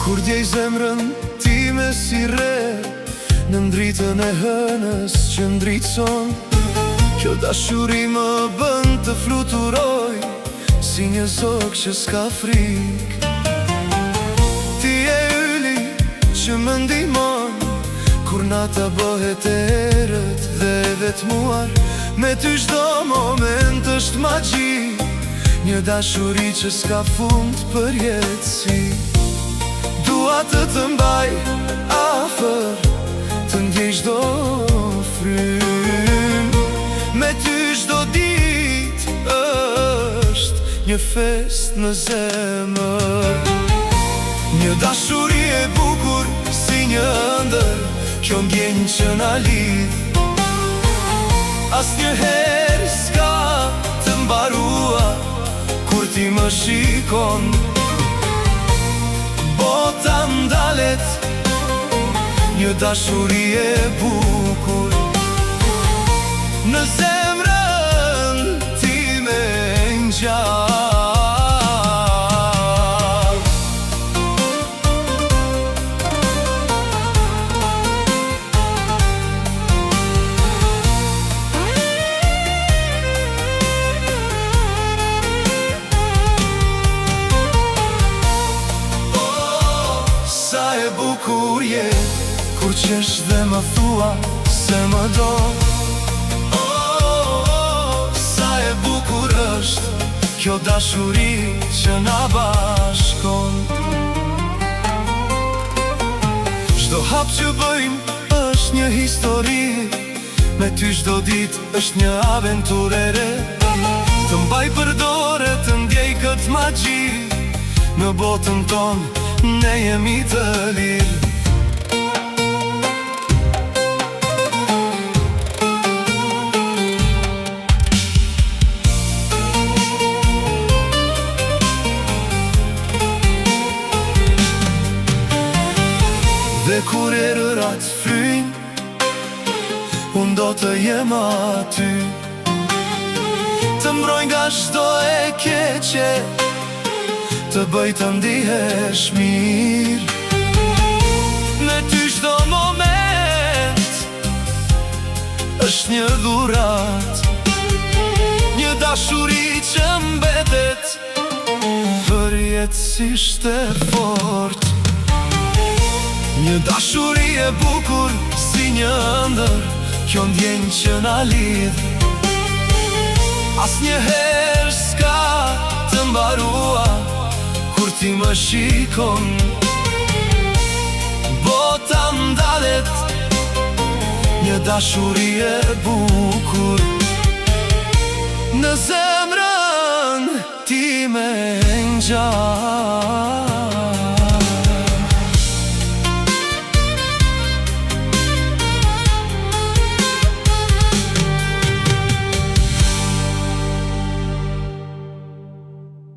Kur djej zemrën time si re në ndritën e hënës që ndritëson, kjo dashuri më bën të fluturoj si një zog që s'ka frik. Ti e yli që më ndihmon kur nata bëhet erët dhe vetmuar. Me ty çdo moment është magji, një dashuri që s'ka fund për jetësi. Dua të mbaj afër, të ndjej çdo frym. Me ty çdo ditë është një fest në zemër. Një dashuri e bukur si një ëndër, kjo ndjenjë që na lidh. Asnjëherë s'ka të mbaruar kur ti më shikon. Bota ndalet, një dashuri e bukur në zemrën time ngjall. Sa e bukur je kur qesh dhe më thua se më do. Sa e bukur është kjo dashuri që na bashkon. Çdo hap që bëjmë është një histori, me ty çdo ditë është një aventurë e re. Të mbaj për dorë, të ndjej këtë magji, në botën tonë ne jemi të lirë. Dhe kur erërat fryjnë, unë do të jem aty, të mbroj nga çdo e keqe, të bëj të ndihesh mirë. Me ty çdo moment është një dhurat, një dashuri që mbetet përjetësisht e fort. Një dashuri e bukur si një ëndër, kjo ndjenjë që na lidh. Asnjëherë s'ka të mbaruar kur ti më shikon. Bota ndalet, një dashuri e bukur në zemrën time ngjall.